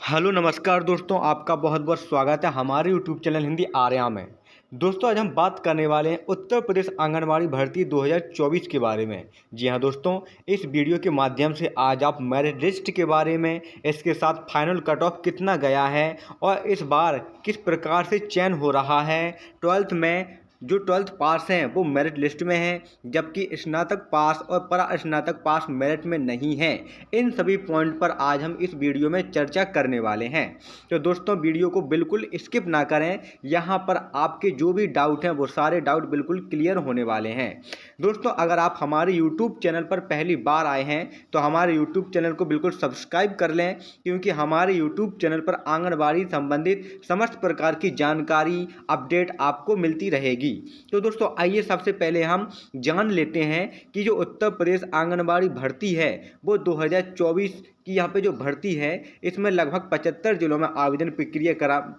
Hello नमस्कार दोस्तों, आपका बहुत बहुत स्वागत है हमारे यूट्यूब चैनल हिंदी आर्या में। दोस्तों, आज हम बात करने वाले हैं उत्तर प्रदेश आंगनबाड़ी भर्ती 2024 के बारे में। जी हाँ दोस्तों, इस वीडियो के माध्यम से आज आप मेरिट लिस्ट के बारे में, इसके साथ फाइनल कट ऑफ कितना गया है और इस बार किस प्रकार से चयन हो रहा है। 12th में जो 12th पास हैं वो मेरिट लिस्ट में हैं, जबकि स्नातक पास और परा स्नातक पास मेरिट में नहीं हैं। इन सभी पॉइंट पर आज हम इस वीडियो में चर्चा करने वाले हैं। तो दोस्तों, वीडियो को बिल्कुल स्किप ना करें। यहाँ पर आपके जो भी डाउट हैं वो सारे डाउट बिल्कुल क्लियर होने वाले हैं। दोस्तों, अगर आप हमारे यूट्यूब चैनल पर पहली बार आए हैं तो हमारे यूट्यूब चैनल को बिल्कुल सब्सक्राइब कर लें, क्योंकि हमारे यूट्यूब चैनल पर आंगनबाड़ी संबंधित समस्त प्रकार की जानकारी अपडेट आपको मिलती रहेगी। तो दोस्तों, आइए सबसे पहले हम जान लेते हैं कि जो उत्तर प्रदेश आंगनबाड़ी भर्ती है वो 2024 की यहाँ पे जो भर्ती है, इसमें लगभग 75 जिलों में आवेदन प्रक्रिया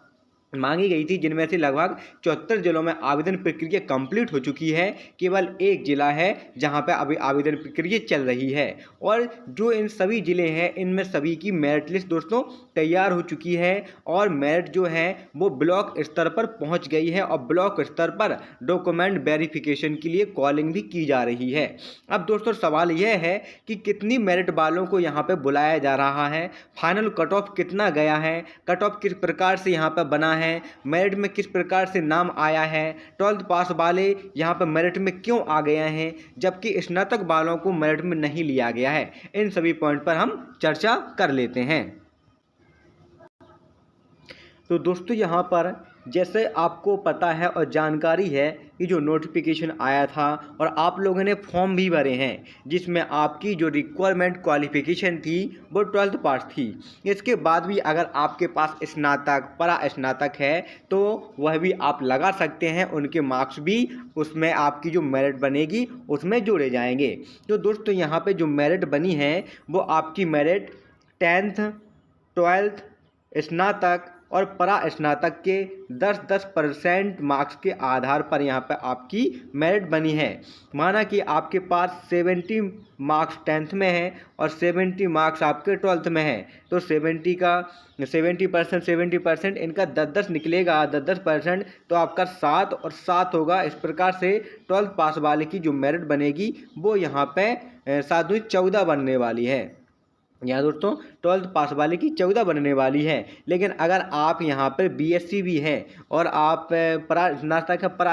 मांगी गई थी, जिनमें से लगभग 74 जिलों में आवेदन प्रक्रिया कंप्लीट हो चुकी है। केवल एक जिला है जहां पे अभी आवेदन प्रक्रिया चल रही है, और जो इन सभी जिले हैं इनमें सभी की मेरिट लिस्ट दोस्तों तैयार हो चुकी है, और मेरिट जो है वो ब्लॉक स्तर पर पहुंच गई है, और ब्लॉक स्तर पर डॉक्यूमेंट वेरिफिकेशन के लिए कॉलिंग भी की जा रही है। अब दोस्तों, सवाल यह है कि कितनी मेरिट वालों को यहाँ पर बुलाया जा रहा है, फाइनल कट ऑफ कितना गया है, कट ऑफ किस प्रकार से यहाँ पर बना है, मेरिट में किस प्रकार से नाम आया है, 12th पास वाले यहाँ पर मेरिट में क्यों आ गए हैं, जबकि स्नातक वालों को मेरिट में नहीं लिया गया है। इन सभी पॉइंट पर हम चर्चा कर लेते हैं। तो दोस्तों, यहाँ पर जैसे आपको पता है और जानकारी है कि जो नोटिफिकेशन आया था और आप लोगों ने फॉर्म भी भरे हैं, जिसमें आपकी जो रिक्वायरमेंट क्वालिफिकेशन थी वो 12th पास थी। इसके बाद भी अगर आपके पास स्नातक परा स्नातक है तो वह भी आप लगा सकते हैं, उनके मार्क्स भी उसमें आपकी जो मेरिट बनेगी उसमें जोड़े जाएंगे। तो दोस्तों, यहाँ पे जो मेरिट बनी है वो आपकी मेरिट 10th 12th स्नातक और परा स्नातक के 10% मार्क्स के आधार पर यहाँ पर आपकी मेरिट बनी है। माना कि आपके पास 70 मार्क्स 10th में है और 70 मार्क्स आपके 12th में है, तो 70% इनका 10-10 निकलेगा, 10-10%, तो आपका 7 और 7 होगा। इस प्रकार से 12th पास वाले की जो मेरिट बनेगी वो यहाँ पे 7 दूनी 14 बनने वाली है। यहाँ दोस्तों 12th पास वाले की 14 बनने वाली है। लेकिन अगर आप यहाँ पर बीएससी भी हैं और आप परा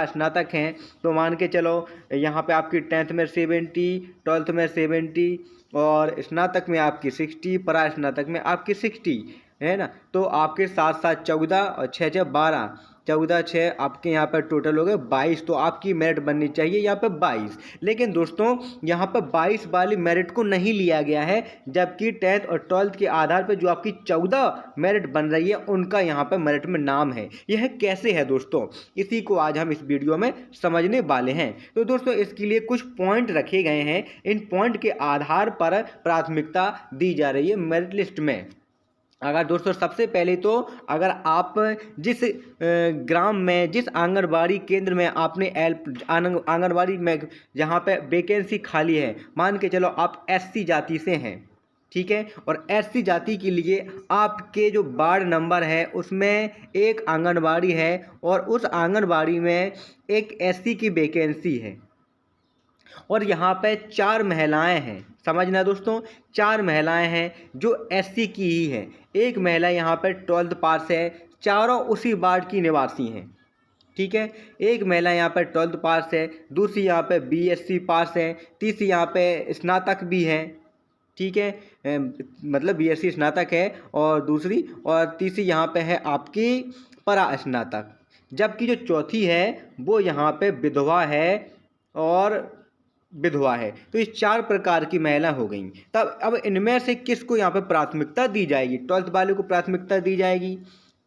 स्नातक हैं, तो मान के चलो यहाँ पे आपकी 10th में 70, 12th में 70 और स्नातक में आपकी 60, परा स्नातक में आपकी 60 है ना। तो आपके 7-7 14 और 6-6 12, 14-6 आपके यहाँ पर टोटल हो गए 22। तो आपकी मेरिट बननी चाहिए यहाँ पर 22। लेकिन दोस्तों, यहाँ पर 22 वाली मेरिट को नहीं लिया गया है, जबकि 10th और 12th के आधार पर जो आपकी 14 मेरिट बन रही है उनका यहाँ पर मेरिट में नाम है। यह कैसे है दोस्तों, इसी को आज हम इस वीडियो में समझने वाले हैं। तो दोस्तों, इसके लिए कुछ पॉइंट रखे गए हैं, इन पॉइंट के आधार पर प्राथमिकता दी जा रही है मेरिट लिस्ट में। अगर दोस्तों, सबसे पहले तो अगर आप जिस ग्राम में, जिस आंगनबाड़ी केंद्र में आपने आंगनबाड़ी में जहाँ पे वैकेंसी खाली है, मान के चलो आप एससी जाति से हैं, ठीक है, और एससी जाति के लिए आपके जो वार्ड नंबर है उसमें एक आंगनबाड़ी है और उस आंगनबाड़ी में एक एससी की वैकेंसी है, और यहाँ पे 4 महिलाएं हैं। समझना दोस्तों, 4 महिलाएं हैं जो एससी की ही हैं। एक महिला यहाँ पे 12th पास है, चारों उसी वार्ड की निवासी हैं, ठीक है। एक महिला यहाँ पे 12th पास है, दूसरी यहाँ पे बीएससी पास है, तीसरी यहाँ पे स्नातक भी है, ठीक है, मतलब बीएससी स्नातक है, और तीसरी यहाँ पे है आपकी परा स्नातक, जबकि जो चौथी है वो यहाँ पे विधवा है। तो ये 4 प्रकार की महिला हो गई। तब अब इनमें से किसको यहाँ पे प्राथमिकता दी जाएगी? 12th वाले को प्राथमिकता दी जाएगी,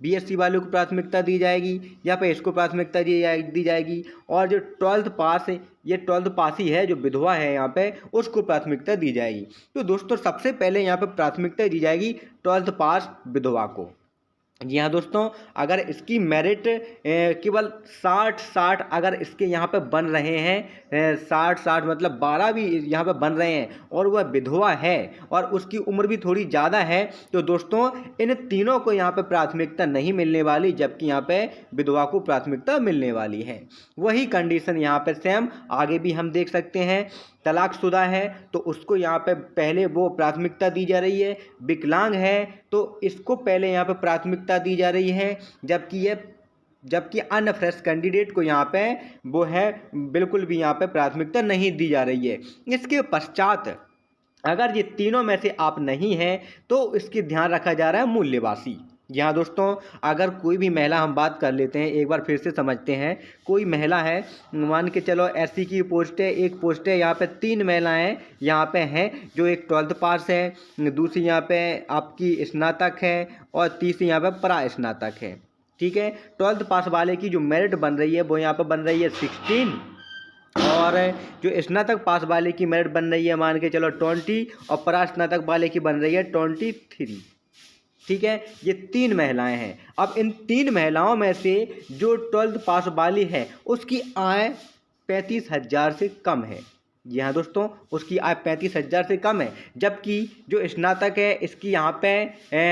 बीएससी वालों को प्राथमिकता दी जाएगी, या पे इसको प्राथमिकता दी जाएगी, और जो 12th पास है, ये 12th पास ही है, जो विधवा है यहाँ पे उसको प्राथमिकता दी जाएगी। तो दोस्तों, सबसे पहले यहाँ पे प्राथमिकता दी जाएगी 12th पास विधवा को। जी हाँ दोस्तों, अगर इसकी मेरिट केवल 60 अगर इसके यहाँ पे बन रहे हैं, 60 मतलब 12 भी यहाँ पे बन रहे हैं और वह विधवा है और उसकी उम्र भी थोड़ी ज़्यादा है, तो दोस्तों इन तीनों को यहाँ पे प्राथमिकता नहीं मिलने वाली, जबकि यहाँ पे विधवा को प्राथमिकता मिलने वाली है। वही कंडीशन यहाँ पे सेम आगे भी हम देख सकते हैं। तलाकशुदा है तो उसको यहाँ पे पहले वो प्राथमिकता दी जा रही है, विकलांग है तो इसको पहले यहाँ पे प्राथमिकता दी जा रही है, जबकि अन्य फ्रेश कैंडिडेट को यहाँ पे वो है बिल्कुल भी यहाँ पे प्राथमिकता नहीं दी जा रही है। इसके पश्चात अगर ये तीनों में से आप नहीं हैं तो इसकी ध्यान रखा जा रहा है मूल्यवासी। यहाँ दोस्तों अगर कोई भी महिला, हम बात कर लेते हैं एक बार फिर से समझते हैं। कोई महिला है, मान के चलो एससी की पोस्ट है, एक पोस्ट है, यहाँ पे 3 महिलाएं यहाँ पे हैं, जो एक 12th पास है, दूसरी यहाँ पे आपकी स्नातक है और तीसरी यहाँ पे परा स्नातक है। ठीक है, 12th पास वाले की जो मेरिट बन रही है वो यहाँ पे बन रही है 16 और जो स्नातक पास वाले की मेरिट बन रही है मान के चलो 20 और परा स्नातक वाले की बन रही है 23। ठीक है, ये 3 महिलाएं हैं। अब इन 3 महिलाओं में से जो 12th पास वाली है उसकी आय 35,000 से कम है। जी हाँ दोस्तों, उसकी आय 35,000 से कम है, जबकि जो स्नातक है इसकी यहाँ पे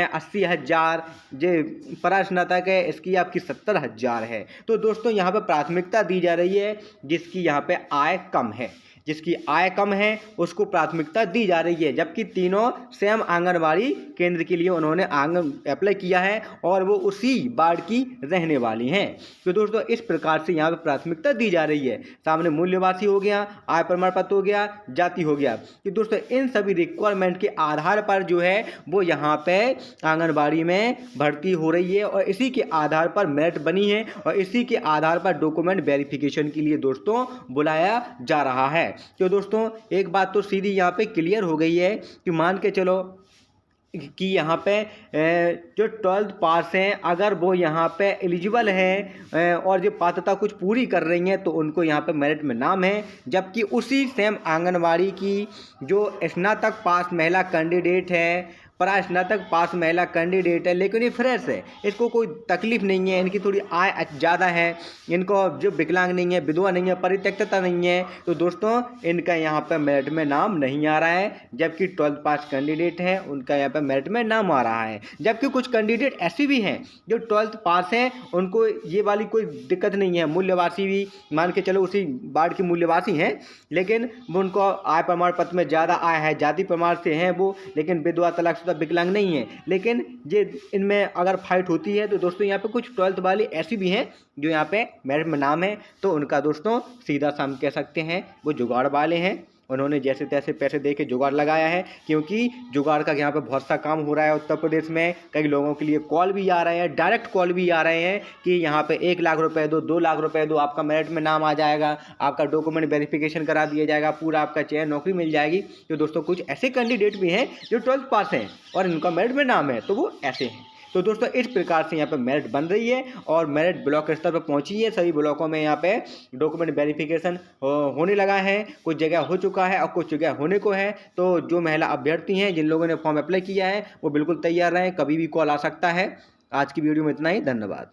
80,000, जो परा स्नातक है इसकी आपकी 70,000 है। तो दोस्तों यहाँ पे प्राथमिकता दी जा रही है जिसकी यहाँ पे आय कम है, जिसकी आय कम है उसको प्राथमिकता दी जा रही है, जबकि तीनों सेम आंगनबाड़ी केंद्र के लिए उन्होंने अप्लाई किया है और वो उसी वार्ड की रहने वाली हैं। तो दोस्तों इस प्रकार से यहाँ पे प्राथमिकता दी जा रही है। सामने मूल्यवासी हो गया, आय प्रमाण पत्र हो गया, जाति हो गया। तो दोस्तों इन सभी रिक्वायरमेंट के आधार पर जो है वो यहाँ पे आंगनबाड़ी में भर्ती हो रही है और इसी के आधार पर मेरिट बनी है और इसी के आधार पर डॉक्यूमेंट वेरिफिकेशन के लिए दोस्तों बुलाया जा रहा है। तो दोस्तों एक बात तो सीधी यहाँ पे क्लियर हो गई है कि मान के चलो कि यहाँ पे जो 12th पास हैं अगर वो यहाँ पे एलिजिबल हैं और जो पात्रता कुछ पूरी कर रही हैं तो उनको यहाँ पे मेरिट में नाम है, जबकि उसी सेम आंगनवाड़ी की जो स्नातक पास महिला कैंडिडेट है, परा स्नातक पास महिला कैंडिडेट है, लेकिन ये फ्रेश है, इसको कोई तकलीफ नहीं है, इनकी थोड़ी आय ज़्यादा है, इनको जो विकलांग नहीं है, विधवा नहीं है, परित्यक्तता नहीं है, तो दोस्तों इनका यहाँ पे मेरिट में नाम नहीं आ रहा है, जबकि 12th पास कैंडिडेट है उनका यहाँ पे मेरिट में नाम आ रहा है। जबकि कुछ कैंडिडेट ऐसे भी हैं जो 12th पास हैं, उनको ये वाली कोई दिक्कत नहीं है, मूल्यवासी भी मान के चलो उसी वार्ड की मूल्यवासी हैं, लेकिन वो उनको आय प्रमाण पत्र में ज़्यादा आय है, जाति प्रमाण से हैं वो, लेकिन विधवा तलाक विकलांग नहीं है। लेकिन ये इनमें अगर फाइट होती है तो दोस्तों यहाँ पे कुछ 12th वाले ऐसी भी हैं जो यहाँ पे मेरिट में नाम है, तो उनका दोस्तों सीधा सा हम कह सकते हैं वो जुगाड़ वाले हैं। उन्होंने जैसे तैसे पैसे दे के जुगाड़ लगाया है, क्योंकि जुगाड़ का यहाँ पे बहुत सा काम हो रहा है उत्तर प्रदेश में। कई लोगों के लिए कॉल भी आ रहे हैं, डायरेक्ट कॉल भी आ रहे हैं कि यहाँ पे 1 लाख रुपए दो, 2 लाख रुपए दो, आपका मेरिट में नाम आ जाएगा, आपका डॉक्यूमेंट वेरिफिकेशन करा दिया जाएगा, पूरा आपका चयन, नौकरी मिल जाएगी। तो दोस्तों कुछ ऐसे कैंडिडेट भी हैं जो 12th पास हैं और इनका मेरिट में नाम है, तो वो ऐसे हैं। तो दोस्तों इस प्रकार से यहाँ पे मेरिट बन रही है और मेरिट ब्लॉक स्तर पर पहुंची है। सभी ब्लॉकों में यहाँ पे डॉक्यूमेंट वेरिफिकेशन होने लगा है, कुछ जगह हो चुका है और कुछ जगह होने को है। तो जो महिला अभ्यर्थी हैं, जिन लोगों ने फॉर्म अप्लाई किया है, वो बिल्कुल तैयार रहें, कभी भी कॉल आ सकता है। आज की वीडियो में इतना ही, धन्यवाद।